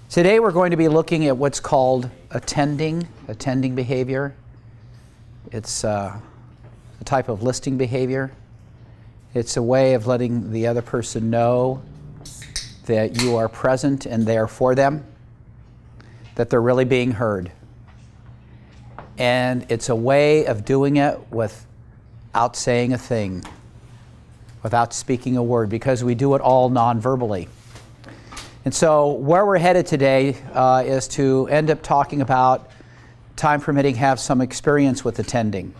Today we're going to be looking at what's called attending behavior. It's a type of listening behavior. It's a way of letting the other person know that you are present and there for them, that they're really being heard. And it's a way of doing it without saying a thing, without speaking a word, because we do it all non-verbally. And so where we're headed today is to end up talking about, time permitting, have some experience with attending.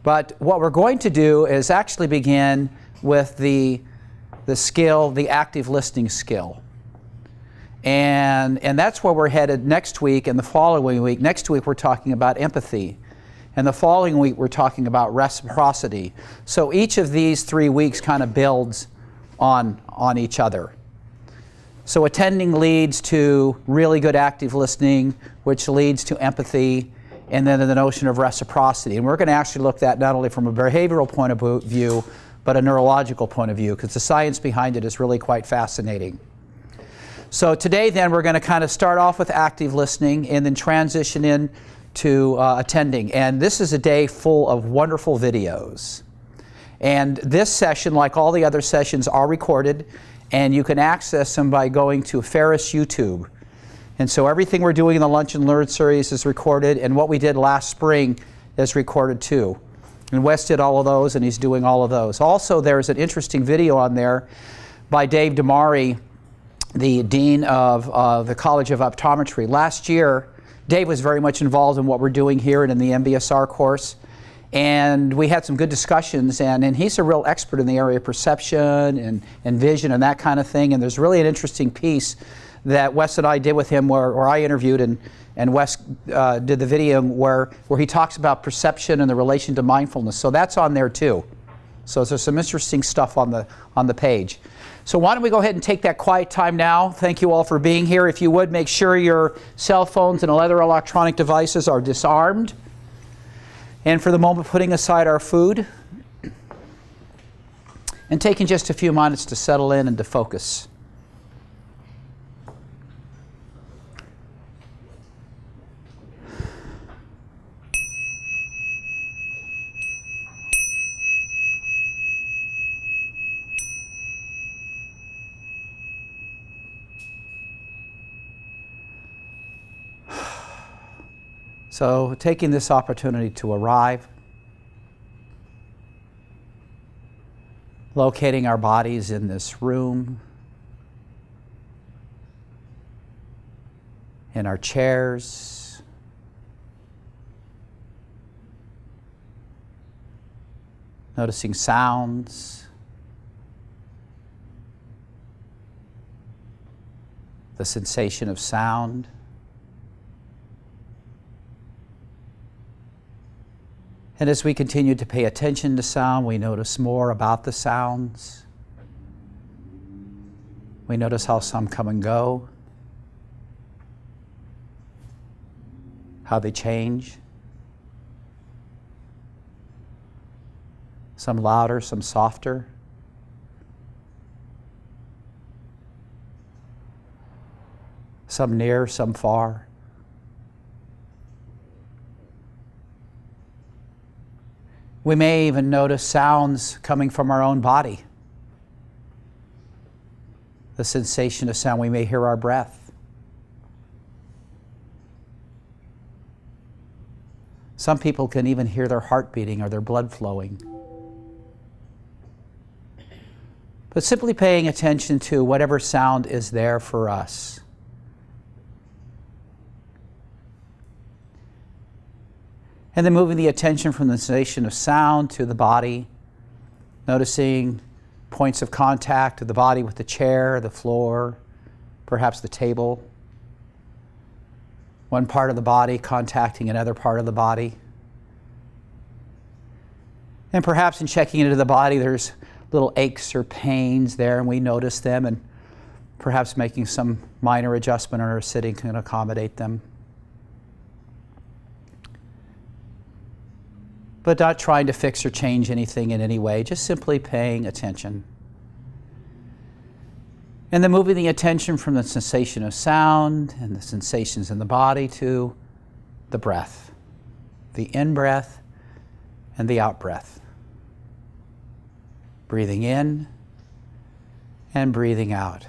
But what we're going to do is actually begin with the skill, the active listening skill. And that's where we're headed next week and the following week. Next week we're talking about empathy. And the following week we're talking about reciprocity. So each of these 3 weeks kind of builds on each other. So attending leads to really good active listening, which leads to empathy, and then the notion of reciprocity. And we're going to actually look at that not only from a behavioral point of view, but a neurological point of view, because the science behind it is really quite fascinating. So today then we're going to kind of start off with active listening and then transition in to attending. And this is a day full of wonderful videos. And this session, like all the other sessions, are recorded, and you can access them by going to Ferris YouTube. And so everything we're doing in the Lunch and Learn series is recorded, and what we did last spring is recorded too. And Wes did all of those, and he's doing all of those. Also, there's an interesting video on there by Dave Damari, the Dean of the College of Optometry. Last year, Dave was very much involved in what we're doing here and in the MBSR course. And we had some good discussions, and he's a real expert in the area of perception and vision and that kind of thing. And there's really an interesting piece that Wes and I did with him where I interviewed and Wes did the video where he talks about perception and the relation to mindfulness. So that's on there too. So there's some interesting stuff on the page. So why don't we go ahead and take that quiet time now. Thank you all for being here. If you would, make sure your cell phones and other electronic devices are disarmed. And for the moment, putting aside our food and taking just a few minutes to settle in and to focus. So taking this opportunity to arrive, locating our bodies in this room, in our chairs, noticing sounds, the sensation of sound. And as we continue to pay attention to sound, we notice more about the sounds. We notice how some come and go, how they change. Some louder, some softer. Some near, some far. We may even notice sounds coming from our own body. The sensation of sound. We may hear our breath. Some people can even hear their heart beating or their blood flowing. But simply paying attention to whatever sound is there for us. And then moving the attention from the sensation of sound to the body, noticing points of contact of the body with the chair, the floor, perhaps the table. One part of the body contacting another part of the body. And perhaps in checking into the body, there's little aches or pains there, and we notice them, and perhaps making some minor adjustment on our sitting can accommodate them. But not trying to fix or change anything in any way, just simply paying attention. And then moving the attention from the sensation of sound and the sensations in the body to the breath, the in-breath and the out-breath. Breathing in and breathing out.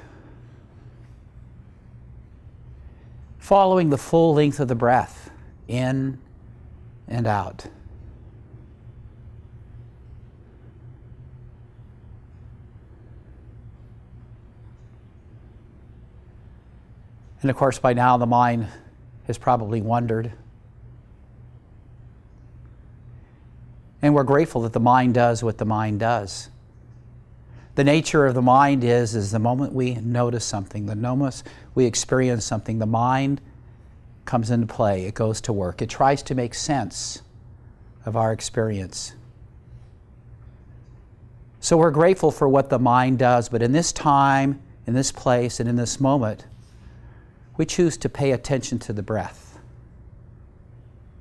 Following the full length of the breath, in and out. And of course, by now the mind has probably wondered. And we're grateful that the mind does what the mind does. The nature of the mind is the moment we notice something, the moment we experience something, the mind comes into play. It goes to work. It tries to make sense of our experience. So we're grateful for what the mind does, but in this time, in this place, and in this moment, we choose to pay attention to the breath.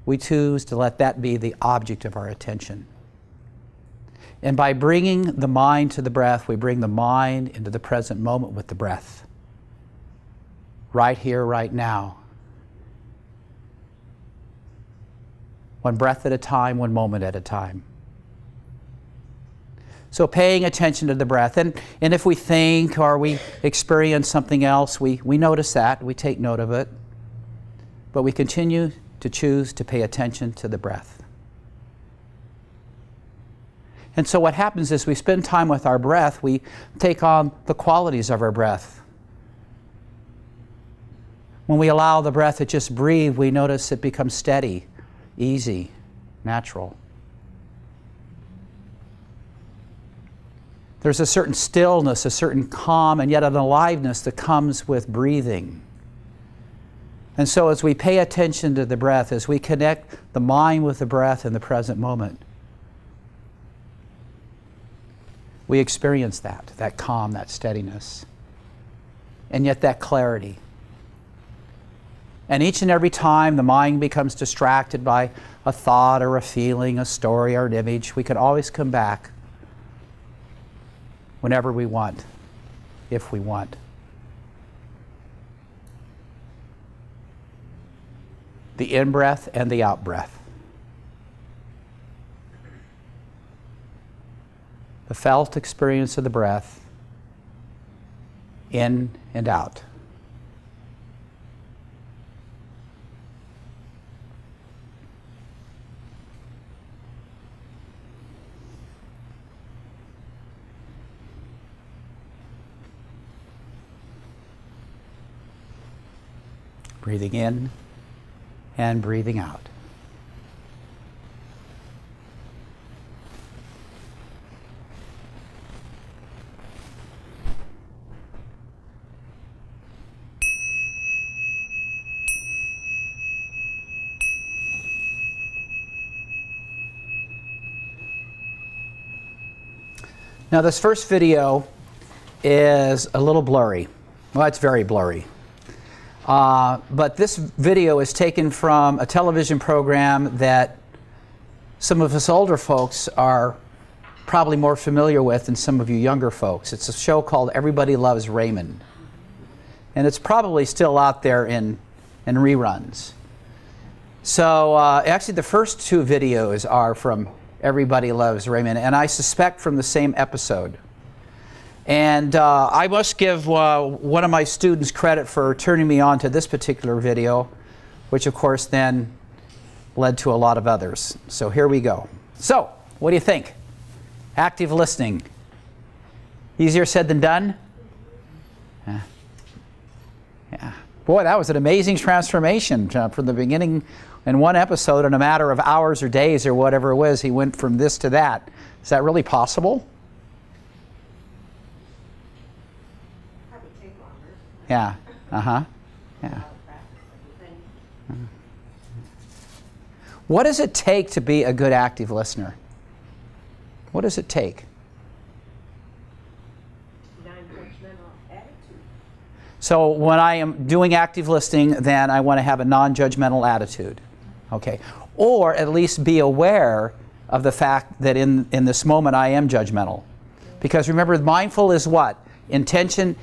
We choose to let that be the object of our attention. And by bringing the mind to the breath, we bring the mind into the present moment with the breath. Right here, right now. One breath at a time, one moment at a time. So paying attention to the breath. And if we think or we experience something else, we notice that, we take note of it. But we continue to choose to pay attention to the breath. And so what happens is we spend time with our breath, we take on the qualities of our breath. When we allow the breath to just breathe, we notice it becomes steady, easy, natural. There's a certain stillness, a certain calm, and yet an aliveness that comes with breathing. And so as we pay attention to the breath, as we connect the mind with the breath in the present moment, we experience that calm, that steadiness, and yet that clarity. And each and every time the mind becomes distracted by a thought or a feeling, a story or an image, we can always come back whenever we want, if we want. The in-breath and the out-breath. The felt experience of the breath, in and out. Breathing in and breathing out. Now this first video is a little blurry. Well, it's very blurry. But this video is taken from a television program that some of us older folks are probably more familiar with than some of you younger folks. It's a show called Everybody Loves Raymond. And it's probably still out there in reruns. So actually the first two videos are from Everybody Loves Raymond, and I suspect from the same episode. And I must give one of my students credit for turning me on to this particular video, which of course then led to a lot of others. So here we go. So, what do you think? Active listening. Easier said than done? Yeah. Boy, that was an amazing transformation from the beginning. In one episode, in a matter of hours or days or whatever it was, he went from this to that. Is that really possible? Probably take longer. Yeah. Yeah. What does it take to be a good active listener? What does it take? Non-judgmental attitude. So when I am doing active listening, then I want to have a non-judgmental attitude. Okay. Or at least be aware of the fact that in this moment I am judgmental. Because remember, mindful is what? Intention,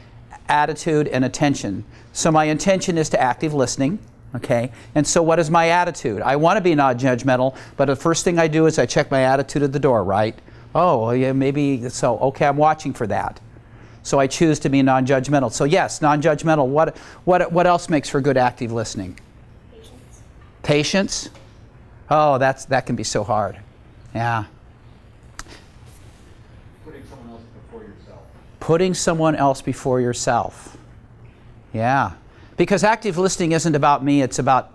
attitude, and attention. So my intention is to active listening. Okay, and so what is my attitude? I want to be non-judgmental, but the first thing I do is I check my attitude at the door, right? Oh, well, yeah, maybe so. Okay, I'm watching for that. So I choose to be non-judgmental. So yes, non-judgmental. What else makes for good active listening? Patience. Patience. Oh, that can be so hard. Yeah. Putting someone else before yourself. Putting someone else before yourself. Yeah. Because active listening isn't about me, it's about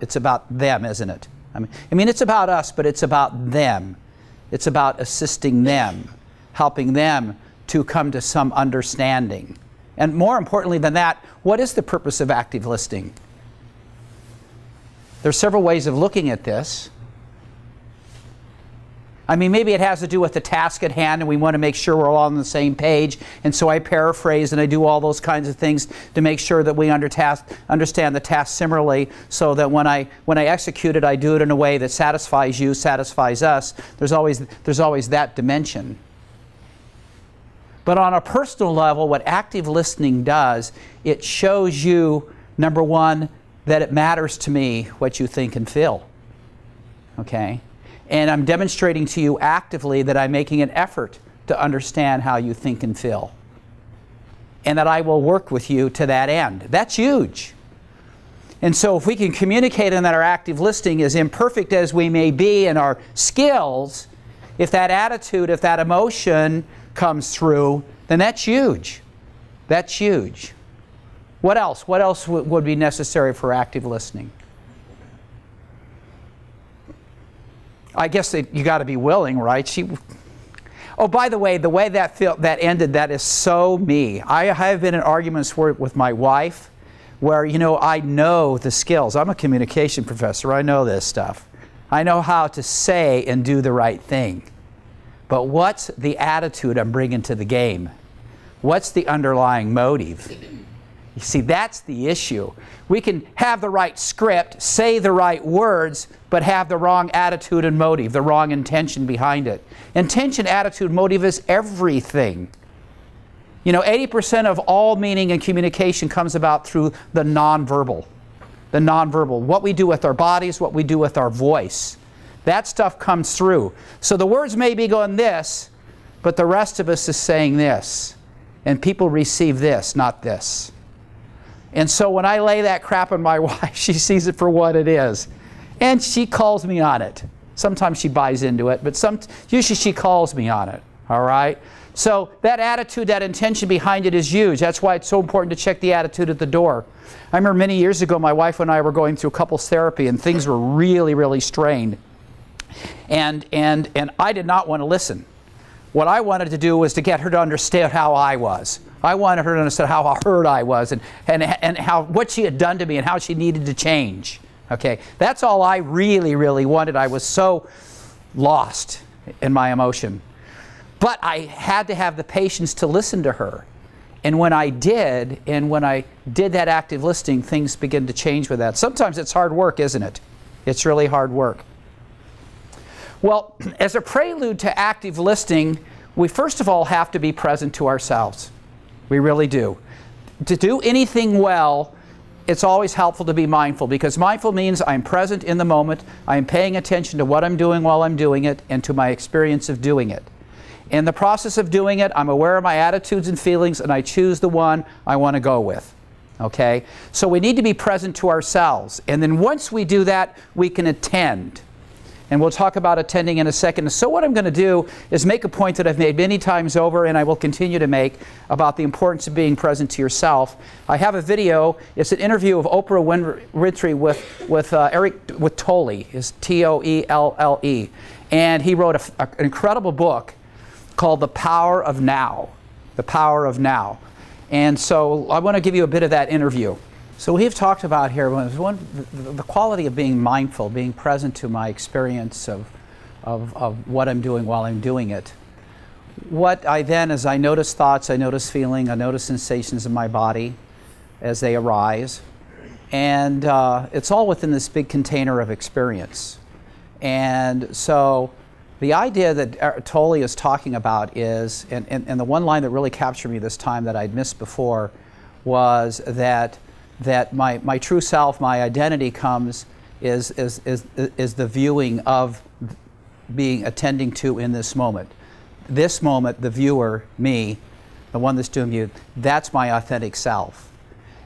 them, isn't it? I mean it's about us, but it's about them. It's about assisting them, helping them to come to some understanding. And more importantly than that, what is the purpose of active listening? There's several ways of looking at this. I mean, maybe it has to do with the task at hand and we want to make sure we're all on the same page. And so I paraphrase and I do all those kinds of things to make sure that we understand the task similarly, so that when I execute it, I do it in a way that satisfies you, satisfies us. There's always that dimension. But on a personal level, what active listening does, it shows you, number one, that it matters to me what you think and feel. Okay? And I'm demonstrating to you actively that I'm making an effort to understand how you think and feel. And that I will work with you to that end. That's huge. And so if we can communicate in that our active listening, as imperfect as we may be in our skills, if that attitude, if that emotion comes through, then that's huge. That's huge. What else? What else would be necessary for active listening? I guess you got to be willing, right? Oh, by the way that ended, that is so me. I have been in arguments with my wife where, I know the skills. I'm a communication professor. I know this stuff. I know how to say and do the right thing. But what's the attitude I'm bringing to the game? What's the underlying motive? You see, that's the issue. We can have the right script, say the right words, but have the wrong attitude and motive, the wrong intention behind it. Intention, attitude, motive is everything. 80% of all meaning and communication comes about through the nonverbal. The nonverbal. What we do with our bodies, what we do with our voice. That stuff comes through. So the words may be going this, but the rest of us is saying this. And people receive this, not this. And so when I lay that crap on my wife, she sees it for what it is. And she calls me on it. Sometimes she buys into it, but usually she calls me on it. All right? So that attitude, that intention behind it is huge. That's why it's so important to check the attitude at the door. I remember many years ago, my wife and I were going through couples therapy, and things were really, really strained. And I did not want to listen. What I wanted to do was to get her to understand how I was. I wanted her to understand how hurt I was and how what she had done to me and how she needed to change. Okay, that's all I really, really wanted. I was so lost in my emotion. But I had to have the patience to listen to her. And when I did, that active listening, things begin to change with that. Sometimes it's hard work, isn't it? It's really hard work. Well, as a prelude to active listening, we first of all have to be present to ourselves. We really do. To do anything well, it's always helpful to be mindful, because mindful means I'm present in the moment, I'm paying attention to what I'm doing while I'm doing it, and to my experience of doing it. In the process of doing it, I'm aware of my attitudes and feelings, and I choose the one I want to go with. Okay? So we need to be present to ourselves. And then once we do that, we can attend. And we'll talk about attending in a second. So what I'm going to do is make a point that I've made many times over, and I will continue to make, about the importance of being present to yourself. I have a video. It's an interview of Oprah Winfrey with Tolle. It's Toelle. And he wrote an incredible book called The Power of Now. The Power of Now. And so I want to give you a bit of that interview. So we've talked about here the quality of being mindful, being present to my experience of what I'm doing while I'm doing it. What I then, as I notice thoughts, I notice feeling, I notice sensations in my body as they arise. And it's all within this big container of experience. And so the idea that Tolle is talking about is, and the one line that really captured me this time that I'd missed before, was that my true self, my identity is the viewing of being attending to in this moment. This moment, the viewer, me, the one that's doing you, that's my authentic self.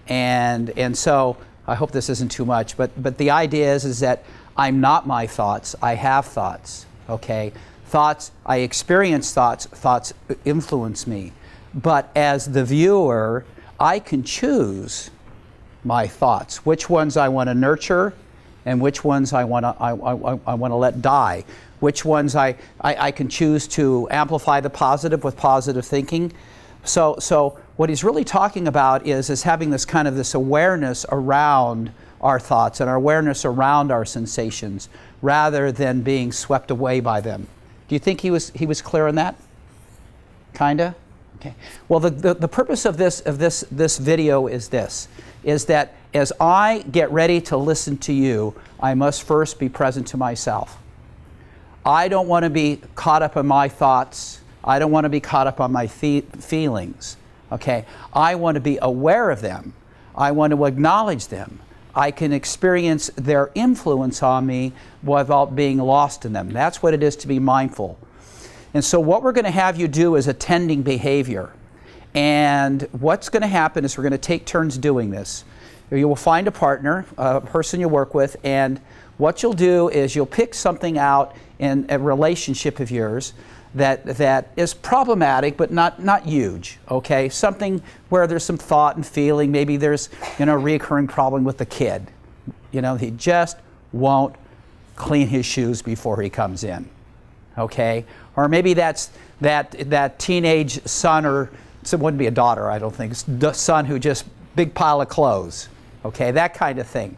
And so I hope this isn't too much, but the idea is that I'm not my thoughts. I have thoughts. Okay, thoughts. I experience thoughts. Thoughts influence me. But as the viewer, I can choose my thoughts, which ones I want to nurture, and which ones I want to let die. Which ones I can choose to amplify the positive with positive thinking. So what he's really talking about is having this kind of this awareness around our thoughts and our awareness around our sensations, rather than being swept away by them. Do you think he was clear on that? Kinda? Okay. Well, the purpose of this video is that as I get ready to listen to you, I must first be present to myself. I don't want to be caught up in my thoughts. I don't want to be caught up on my feelings. Okay? I want to be aware of them. I want to acknowledge them. I can experience their influence on me without being lost in them. That's what it is to be mindful. And so what we're going to have you do is attending behavior. And what's going to happen is we're going to take turns doing this. You will find a partner, a person you work with, and what you'll do is you'll pick something out in a relationship of yours that is problematic but not huge, okay? Something where there's some thought and feeling. Maybe there's a reoccurring problem with the kid. He just won't clean his shoes before he comes in, okay? Or maybe that's that teenage son, or it wouldn't be a daughter, I don't think, the son who just big pile of clothes, okay? That kind of thing.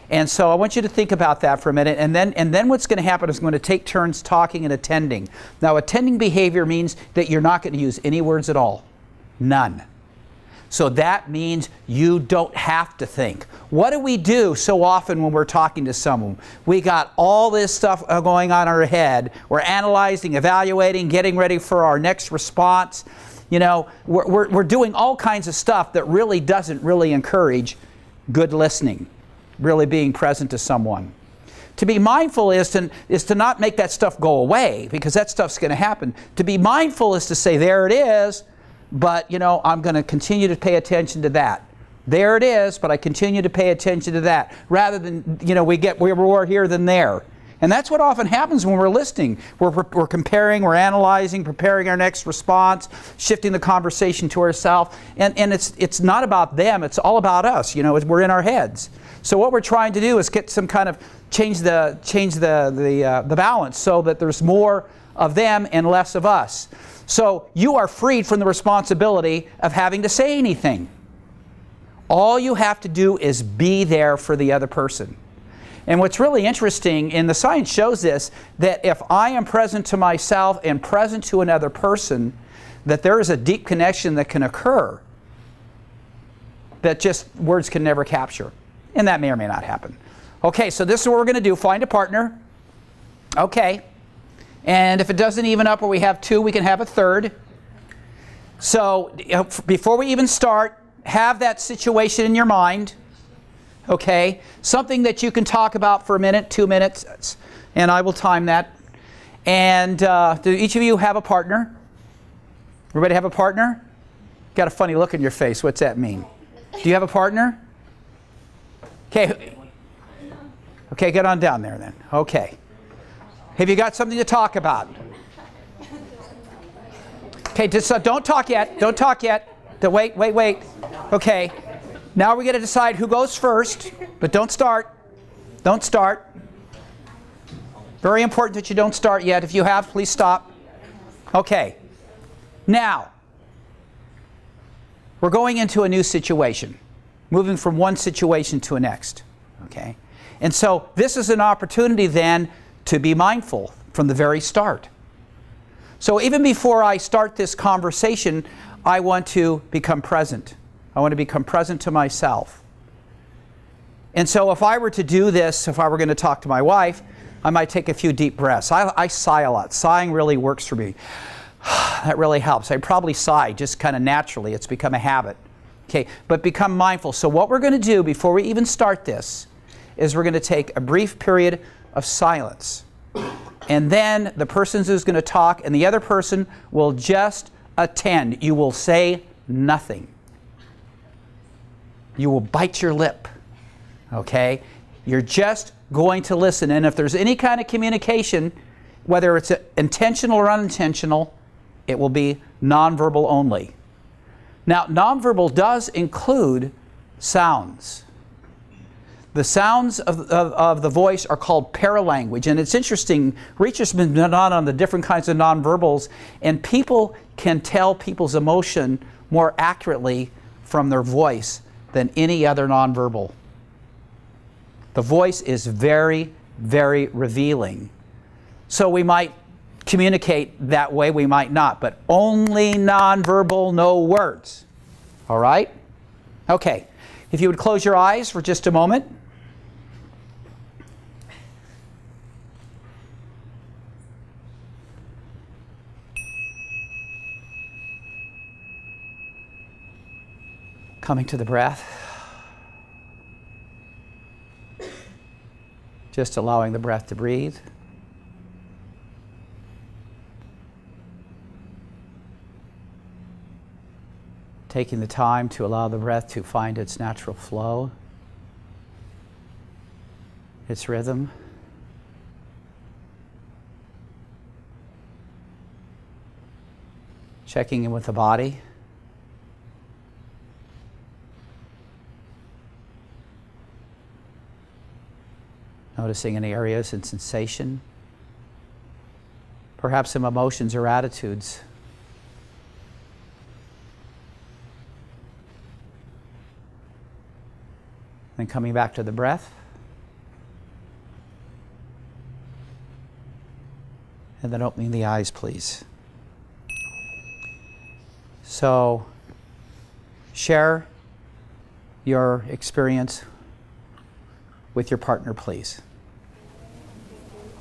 And so I want you to think about that for a minute, and then what's going to happen is I'm going to take turns talking and attending. Now, attending behavior means that you're not going to use any words at all. None. So that means you don't have to think. What do we do so often when we're talking to someone? We got all this stuff going on in our head. We're analyzing, evaluating, getting ready for our next response. We're doing all kinds of stuff that really doesn't really encourage good listening. Really being present to someone. To be mindful is to not make that stuff go away, because that stuff's going to happen. To be mindful is to say, there it is, but I'm going to continue to pay attention to that. There it is, but I continue to pay attention to that, rather than we get more here than there. And that's what often happens when we're listening. We're comparing, we're analyzing, preparing our next response, shifting the conversation to ourselves. And it's not about them, it's all about us. We're in our heads. So what we're trying to do is get some kind of change the balance so that there's more of them and less of us. So you are freed from the responsibility of having to say anything. All you have to do is be there for the other person. And what's really interesting, and the science shows this, that if I am present to myself and present to another person, that there is a deep connection that can occur that just words can never capture. And that may or may not happen. Okay, so this is what we're going to do. Find a partner. Okay. And if it doesn't even up or we have two, we can have a third. So before we even start, have that situation in your mind. Okay? Something that you can talk about for a minute, 2 minutes, and I will time that. And do each of you have a partner? Everybody have a partner? Got a funny look in your face. What's that mean? Do you have a partner? Okay. Okay, get on down there then. Okay. Have you got something to talk about? Okay, don't talk yet. Don't talk yet. Wait. Okay. Now we're going to decide who goes first, but don't start. Don't start. Very important that you don't start yet. If you have, please stop. Okay. Now, we're going into a new situation. Moving from one situation to a next. Okay? And so this is an opportunity then to be mindful from the very start. So even before I start this conversation, I want to become present. I want to become present to myself. And so if I were to do this, if I were going to talk to my wife, I might take a few deep breaths. I sigh a lot. Sighing really works for me. That really helps. I probably sigh just kind of naturally. It's become a habit. Okay, but become mindful. So what we're going to do before we even start this is we're going to take a brief period of silence. And then the person who's going to talk and the other person will just attend. You will say nothing. You will bite your lip. Okay? You're just going to listen. And if there's any kind of communication, whether it's intentional or unintentional, it will be nonverbal only. Now, nonverbal does include sounds. The sounds of the voice are called paralanguage. And it's interesting, research has been done on the different kinds of nonverbals, and people can tell people's emotion more accurately from their voice than any other nonverbal. The voice is very, very revealing. So we might communicate that way, we might not, but only nonverbal, no words. All right? Okay. If you would close your eyes for just a moment. Coming to the breath. Just allowing the breath to breathe. Taking the time to allow the breath to find its natural flow, its rhythm. Checking in with the body. Noticing any areas in sensation. Perhaps some emotions or attitudes. Then coming back to the breath. And then opening the eyes, please. So, share your experience with your partner, please.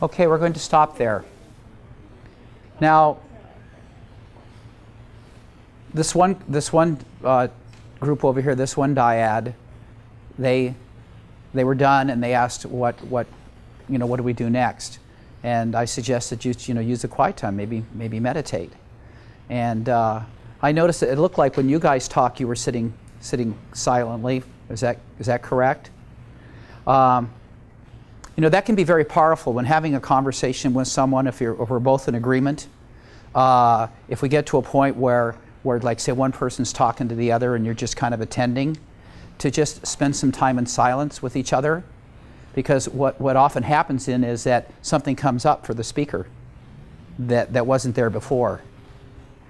Okay, we're going to stop there. Now, this one group over here, this one dyad, they were done and they asked what do we do next? And I suggested use the quiet time, maybe meditate. And I noticed that it looked like when you guys talk, you were sitting silently. Is that correct? That can be very powerful when having a conversation with someone. If we're both in agreement, if we get to a point where like say one person's talking to the other and you're just kind of attending, to just spend some time in silence with each other, because what often happens is that something comes up for the speaker that wasn't there before,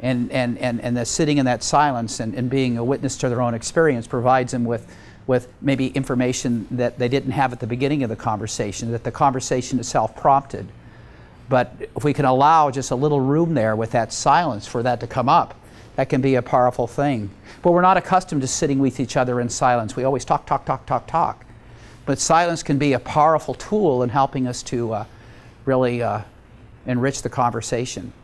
and that sitting in that silence and being a witness to their own experience provides them with maybe information that they didn't have at the beginning of the conversation, that the conversation itself prompted. But if we can allow just a little room there with that silence for that to come up, that can be a powerful thing. But we're not accustomed to sitting with each other in silence. We always talk. But silence can be a powerful tool in helping us to really enrich the conversation.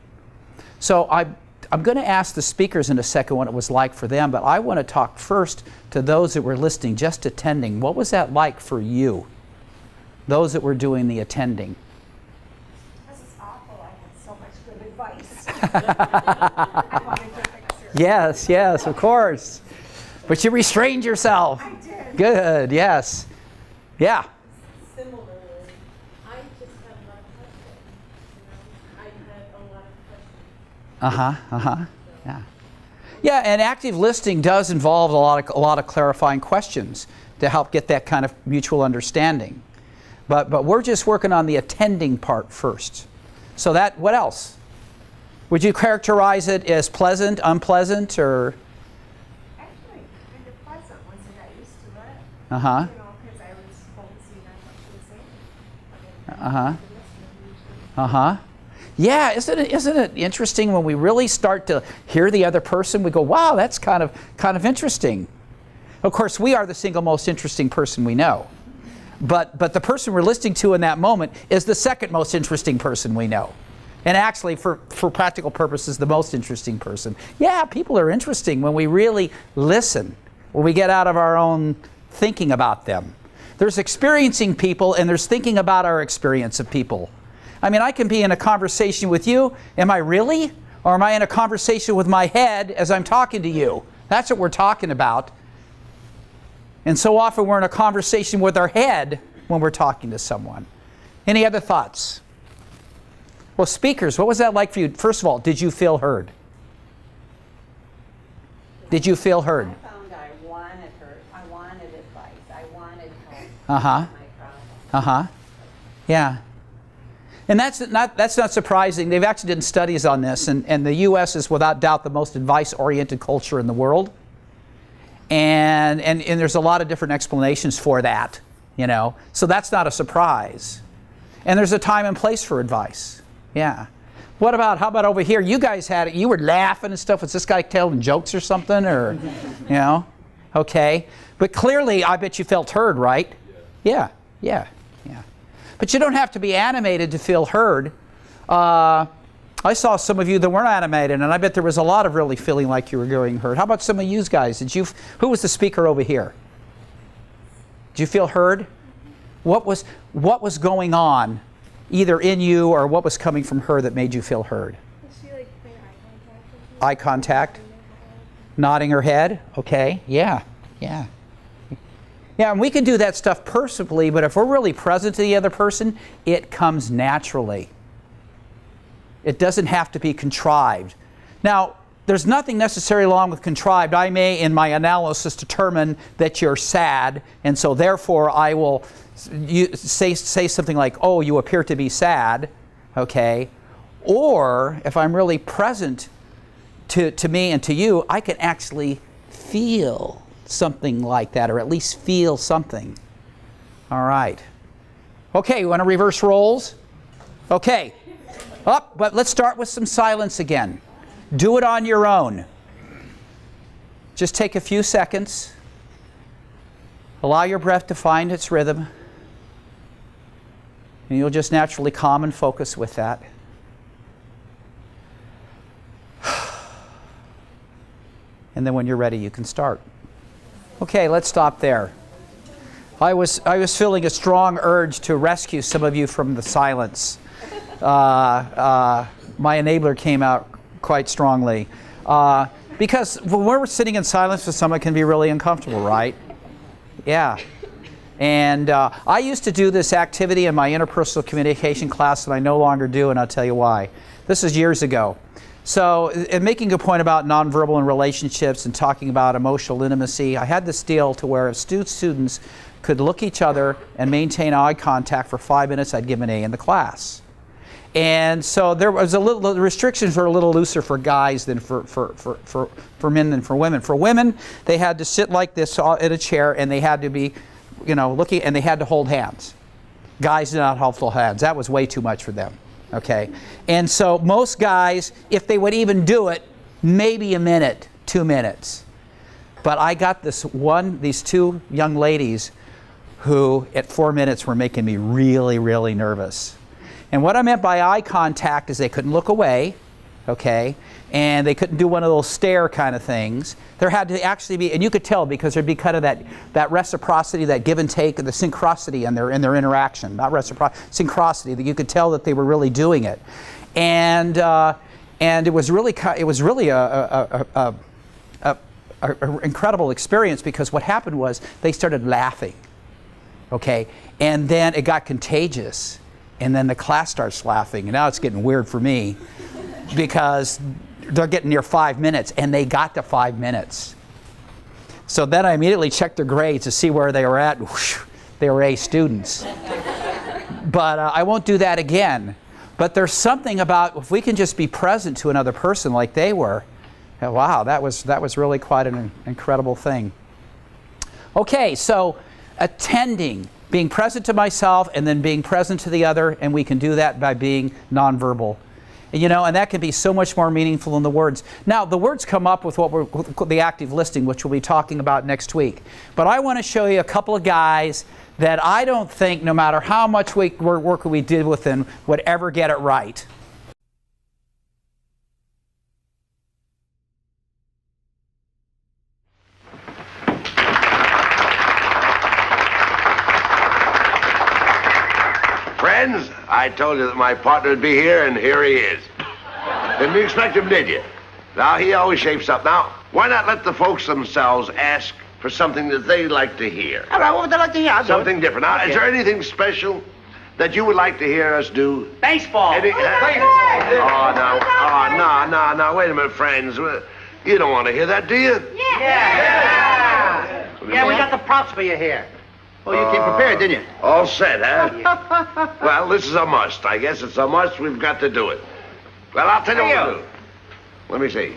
So I'm going to ask the speakers in a second what it was like for them, but I want to talk first to those that were listening, just attending. What was that like for you? Those that were doing the attending. This is awful. I had so much good advice. I wanted to fix it. Yes, of course. But you restrained yourself. I did. Good, yes. Yeah. Similarly, I just had a lot of questions. I had a lot of questions. Yeah. Yeah, and active listening does involve a lot of clarifying questions to help get that kind of mutual understanding. But we're just working on the attending part first. So what else? Would you characterize it as pleasant, unpleasant, or? Actually, kind of pleasant once I got used to it. Uh-huh. Because I was focusing on what she was saying. Uh-huh. Yeah, isn't it interesting when we really start to hear the other person, we go, wow, that's kind of interesting. Of course, we are the single most interesting person we know. But the person we're listening to in that moment is the second most interesting person we know. And actually, for practical purposes, the most interesting person. Yeah, people are interesting when we really listen. When we get out of our own thinking about them. There's experiencing people and there's thinking about our experience of people. I mean, I can be in a conversation with you. Am I really? Or am I in a conversation with my head as I'm talking to you? That's what we're talking about. And so often we're in a conversation with our head when we're talking to someone. Any other thoughts? Well, speakers, what was that like for you? First of all, did you feel heard? Did you feel heard? I found I wanted her. I wanted advice. I wanted help. Uh-huh. with my problem. Uh-huh. Yeah. And that's not surprising. They've actually done studies on this, and the U.S. is without doubt the most advice-oriented culture in the world. And there's a lot of different explanations for that, you know. So that's not a surprise. And there's a time and place for advice. Yeah. How about over here? You guys had it. You were laughing and stuff. Was this guy telling jokes or something? Or, you know? Okay. But clearly, I bet you felt heard, right? Yeah. Yeah. Yeah. But you don't have to be animated to feel heard. I saw some of you that weren't animated, and I bet there was a lot of really feeling like you were getting heard. How about some of you guys? Who was the speaker over here? Did you feel heard? What was going on, either in you or what was coming from her that made you feel heard? Does she like make eye contact with you? Eye contact? Nodding her head? Okay, yeah, yeah. Yeah, and we can do that stuff personally, but if we're really present to the other person, it comes naturally. It doesn't have to be contrived. Now, there's nothing necessarily wrong with contrived. I may, in my analysis, determine that you're sad, and so therefore I will say something like, oh, you appear to be sad, okay? Or, if I'm really present to me and to you, I can actually feel something like that, or at least feel something. All right. Okay, you want to reverse roles? Okay. Up, but let's start with some silence again. Do it on your own. Just take a few seconds. Allow your breath to find its rhythm. And you'll just naturally calm and focus with that. And then when you're ready, you can start. Okay, let's stop there. I was feeling a strong urge to rescue some of you from the silence. My enabler came out quite strongly. Because when we're sitting in silence with someone, it can be really uncomfortable, right? Yeah. And I used to do this activity in my interpersonal communication class that I no longer do, and I'll tell you why. This is years ago. So, in making a point about nonverbal and relationships and talking about emotional intimacy, I had this deal to where if students could look each other and maintain eye contact for 5 minutes, I'd give an A in the class. And so there was the restrictions were a little looser for guys than for men than for women. For women, they had to sit like this in a chair, and they had to be, looking, and they had to hold hands. Guys did not hold hands. That was way too much for them. Okay, and so most guys, if they would even do it, maybe a minute, 2 minutes. But I got these two young ladies who at 4 minutes were making me really, really nervous. And what I meant by eye contact is they couldn't look away, okay, and they couldn't do one of those stare kind of things. There had to actually be, and you could tell because there'd be kind of that reciprocity, that give and take, the synchronicity in their interaction, not reciprocity, synchronicity, that you could tell that they were really doing it. And it was really a incredible experience, because what happened was they started laughing, okay, and then it got contagious. And then the class starts laughing, and now it's getting weird for me because they're getting near 5 minutes, and they got to 5 minutes. So then I immediately checked their grades to see where they were at. Whoosh, they were A students. But I won't do that again. But there's something about if we can just be present to another person like they were. Wow, that was really quite an incredible thing. Okay, so attending. Being present to myself and then being present to the other, and we can do that by being nonverbal. And that can be so much more meaningful than the words. Now, the words come up with the active listening, which we'll be talking about next week. But I want to show you a couple of guys that I don't think, no matter how much work we did with them, would ever get it right. friends, I told you that my partner would be here, and here he is. Didn't you expect him, did you? Now, he always shapes up. Now, why not let the folks themselves ask for something that they like to hear? All right, what would they like to hear? I'll do Something it. different. Now, Okay. is there anything special that you would like to hear us do? Baseball. Oh, no, wait a minute, friends. You don't want to hear that, do you? Yeah, we got the props for you here. Oh, you came prepared, didn't you? All set, huh? Well, this is a must. I guess it's a must. We've got to do it. Well, I'll tell you what we'll do. Let me see.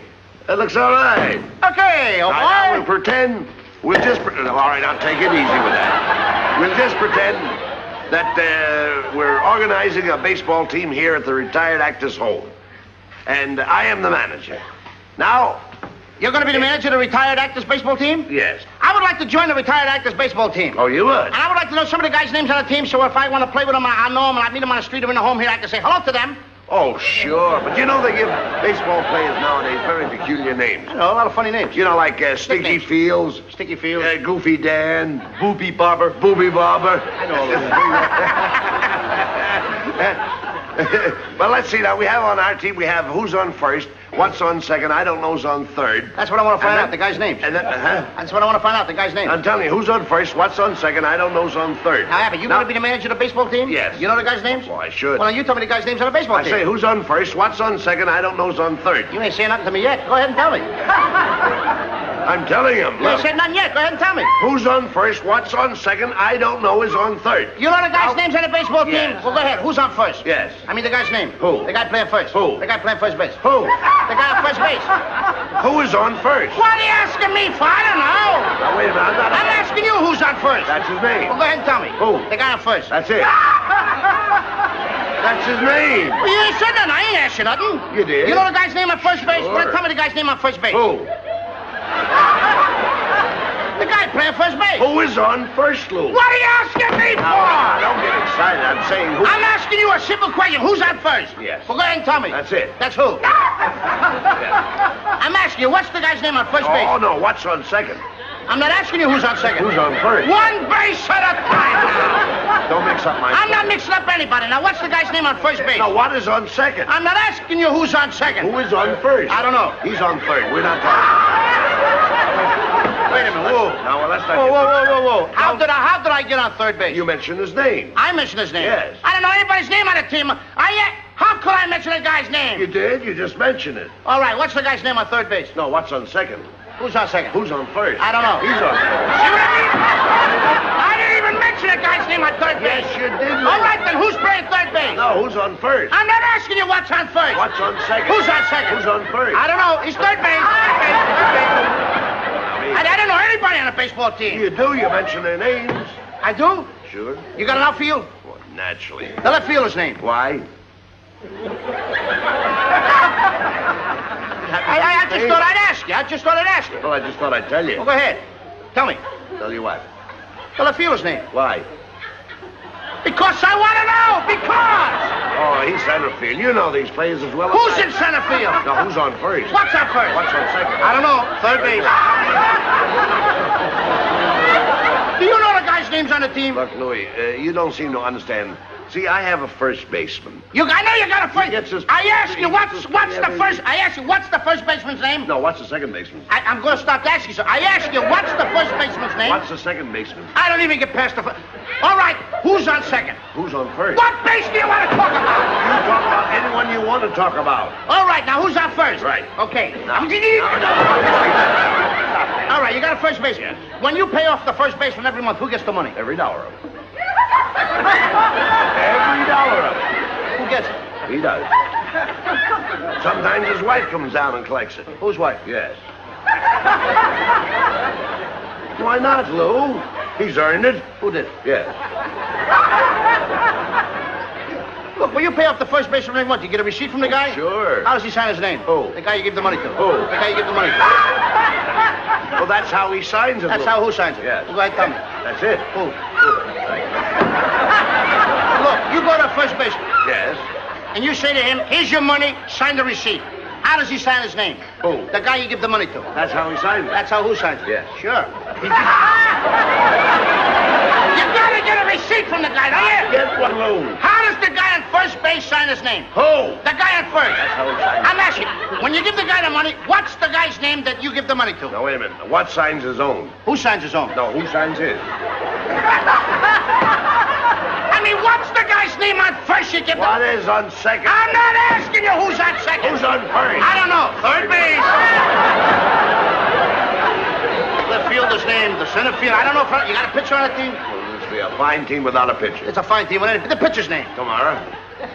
It looks all right. Okay, Now, okay. we'll pretend. All right, I'll take it easy with that. We'll just pretend that we're organizing a baseball team here at the retired actor's home. And I am the manager. Now, You're going to be the manager of the retired actors baseball team? yes. I would like to join the retired actors baseball team. Oh, you would? And I would like to know some of the guys' names on the team, so if I want to play with them, I'll know them, and I meet them on the street or in the home here, I can say hello to them. Oh, sure. But you know they give baseball players nowadays very peculiar names. I know, a lot of funny names. You know, like Stinky Nicknames. Fields, Sticky Field. Goofy Dan, Boopy Bobber, Booby Bobber. I know all those. Well, let's see now. We have on our team, we have who's on first, what's on second, I don't know's on third. That's what I want to find And out, the guys' names. And then, That's what I want to find out, the guys' names. I'm telling you, who's on first, what's on second, I don't know's on third. Now, Abbott, you Now- want to be the manager of the baseball team? Yes. You know the guys' names? Well, I should. Well, then you tell me the guys' names on the baseball I team. say, who's on first, what's on second, I don't know's on third. You ain't saying nothing to me yet. Go ahead and tell me. I'm telling him. You ain't Look, said nothing yet. Go ahead and tell me. who's on first, what's on second, I don't know is on third. You know the guys' Now- names on the baseball team? Yes. Well, go ahead. Who's on first? Yes. I mean the guy's name. Who? The guy playing first. Who? The guy playing first base. Who? The guy on first base. Who is on first? What are you asking me for? I don't know. Now, wait a minute, I'm asking you who's on first. That's his name. Well, go ahead and tell me. Who? The guy on first. That's it. That's his name. Well, you ain't said nothing. I ain't asked you nothing. You did. You know the guy's name on first base? Sure. Well, then tell me the guy's name on first base. Who? The guy playing first base. Who is on first, Lou? What are you asking me for? Now, don't get excited. I'm saying who. I'm asking you a simple question. Who's on first? Yes. Well, go ahead and tell me. That's it. That's who? I'm asking you, what's the guy's name on first base? Oh, no. What's on second? I'm not asking you who's on second. Who's on first? One base at a time now. Don't mix up my... I'm not mixing up anybody. Now, what's the guy's name on first base? No, what is on second? I'm not asking you who's on second. Who is on first? I don't know. He's on third. We're not talking. Wait a minute. Whoa. No, well, let's not Whoa, get... whoa, whoa, whoa, whoa. How did I get on third base? You mentioned his name. I mentioned his name. Yes. I don't know anybody's name on the team. How could I mention a guy's name? You did. You just mentioned it. All right, what's the guy's name on third base? No, what's on second? Who's on second? Who's on first? I don't know. He's on first. See what I mean? I didn't even mention a guy's name on third base. Yes, you did. All right, then who's playing third base? No, who's on first? I'm not asking you what's on first. What's on second? Who's on second? Who's on first? I don't know. He's third base. Third base. Third base. I don't know anybody on a baseball team. You do. You mention their names. I do? Sure. You got an outfield? Well, naturally. The left fielder's name. Why? I just thought I'd ask you. I just thought I'd ask you. Well, I just thought I'd tell you. Well, go ahead. Tell me. Tell you what. The left fielder's name. Why? Because I want to know. Because. Oh, he's center field. You know these players as well as Who's I. in center field? No, who's on first? What's on first? What's on second? I don't know. Third base. Do you know the guys' names on the team? Look, Louis, you don't seem to understand. See, I have a first baseman. I know you got a first. He gets his- I asked you he what's gets his- the yeah, first. I asked you what's the first baseman's name. No, what's the second baseman? I'm going to stop asking you. So I asked you what's the first baseman's name. What's the second baseman? I don't even get past the. All right, who's on second? Who's on first? What base do you want to talk about? You talk about anyone you want to talk about. All right, now who's on first? Right. Okay. No. All right, you got a first baseman. When you pay off the first baseman every month, who gets the money? Every dollar of it. Every dollar of it. Who gets it? He does. Sometimes his wife comes down and collects it. Whose wife? Yes. Why not, Lou? He's earned it. Who did? Yes. Look, when you pay off the first baseman every month, you get a receipt from the guy? Sure. How does he sign his name? Who? The guy you give the money to. Who? The guy you give the money to. Well, that's how he signs it. That's Lou. how who signs it? Yes. Well, go ahead, tell me. That's it. Who? Look, you go to first base, Yes. and you say to him, here's your money, sign the receipt. How does he sign his name? Who? The guy you give the money to. That's how he signs it. That's how who signs it? Yes. Sure. You gotta get a receipt from the guy, don't you? Get one, Lou. How does his name. Who? The guy at first. how he signs. I'm asking, when you give the guy the money, what's the guy's name that you give the money to? Now, wait a minute. What signs his own? Who signs his own? No, who signs his? I mean, what's the guy's name on first you give the... What is on second? I'm not asking you who's on second. Who's on first? I don't know. Third base. Left fielder's name, the center field. I don't know if you got a pitcher on the team. Well, this will be a fine team without a pitcher. It's a fine team. The pitcher's name. Tomorrow. You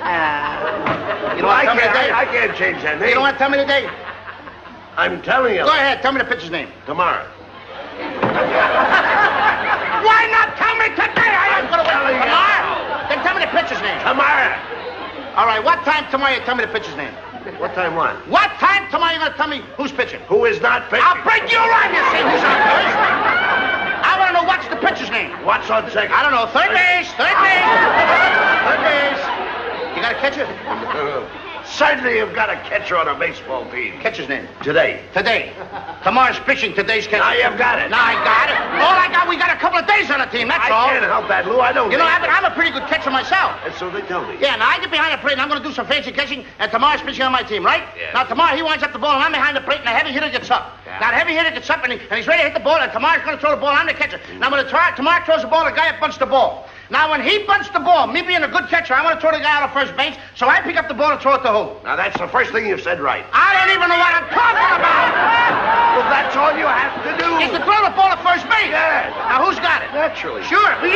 don't want to tell me the day? I can't change that name. You don't want to tell me the day? I'm telling you. Go ahead. Tell me the pitcher's name. Tomorrow. Why not tell me today? I ain't going to wait tomorrow. Then tell me the pitcher's name. Tomorrow. All right. What time tomorrow you tell me the pitcher's name? What time what? What time tomorrow you going to tell me who's pitching? Who is not pitching? I'll break you right, you say who's on first. I want to know what's the pitcher's name. What's on second? I don't know. Third base. Third base. Third base. You got a catcher? Certainly you've got a catcher on a baseball team. Catcher's name. Today. Today. Tomorrow's pitching. Today's catcher. Now you've got it. Now I got it. We got a couple of days on the team, that's I all. can't help that, Lou. I don't You know, think- I'm a pretty good catcher myself. And so they tell me. Yeah, now I get behind the plate and I'm going to do some fancy catching, and tomorrow's pitching on my team, right? Yeah. Now tomorrow he winds up the ball and I'm behind the plate and the heavy hitter gets up. Yeah. Now the heavy hitter gets up and he's ready to hit the ball, and tomorrow's going to throw the ball. I'm the catcher. Now when tomorrow throws the ball, the guy up bunts the ball. Now when he bunts the ball, me being a good catcher, I want to throw the guy out of first base, so I pick up the ball and throw it to who? Now that's the first thing you've said right. I don't even know what I'm talking about. Well, that's all you have to do. Is to throw the ball to first base. Yeah. Now who's got it? Naturally. Sure. Look,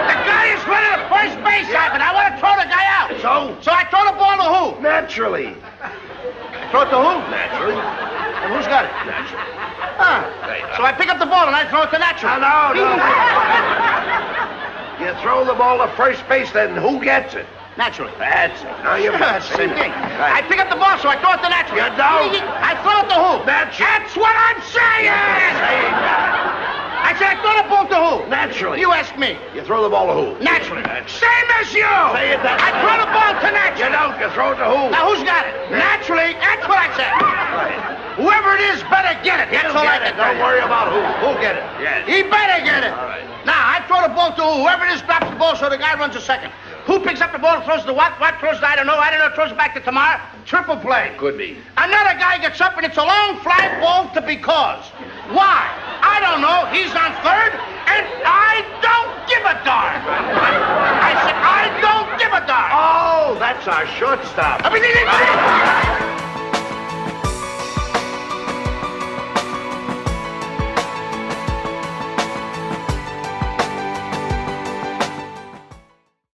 the guy is running to first base, but I want to throw the guy out. So I throw the ball to who? Naturally. Throw it to who? Naturally. And who's got it? Naturally. Huh. So I pick up the ball and I throw it to Natural. No. You throw the ball to first base, then who gets it? Naturally. That's it. Now you've That's the same thing. I Right. pick up the ball, so I throw it to Natural. You don't. I throw it to who? Natural. That's what I'm saying! Saying that. I said I throw the ball to who? Naturally. You ask me. You throw the ball to who? Naturally. That's- Same as you! Say it that I way. throw the ball to You Natural. don't. You throw it to who? Now who's got it? Naturally. That's what I said. Right. Whoever it is better get it. That's He'll all I get can it. Don't tell you. worry about who. Who'll get it? Yes. He better get it. All right. Now, I throw the ball to whoever it is, drops the ball, so the guy runs a second. Who picks up the ball and throws the what? What throws the I don't know, throws it back to tomorrow. Triple play. Could be. Another guy gets up and it's a long fly ball to because. Why? I don't know. He's on third, and I don't give a darn. I said, I don't give a darn. Oh, that's our shortstop. I mean,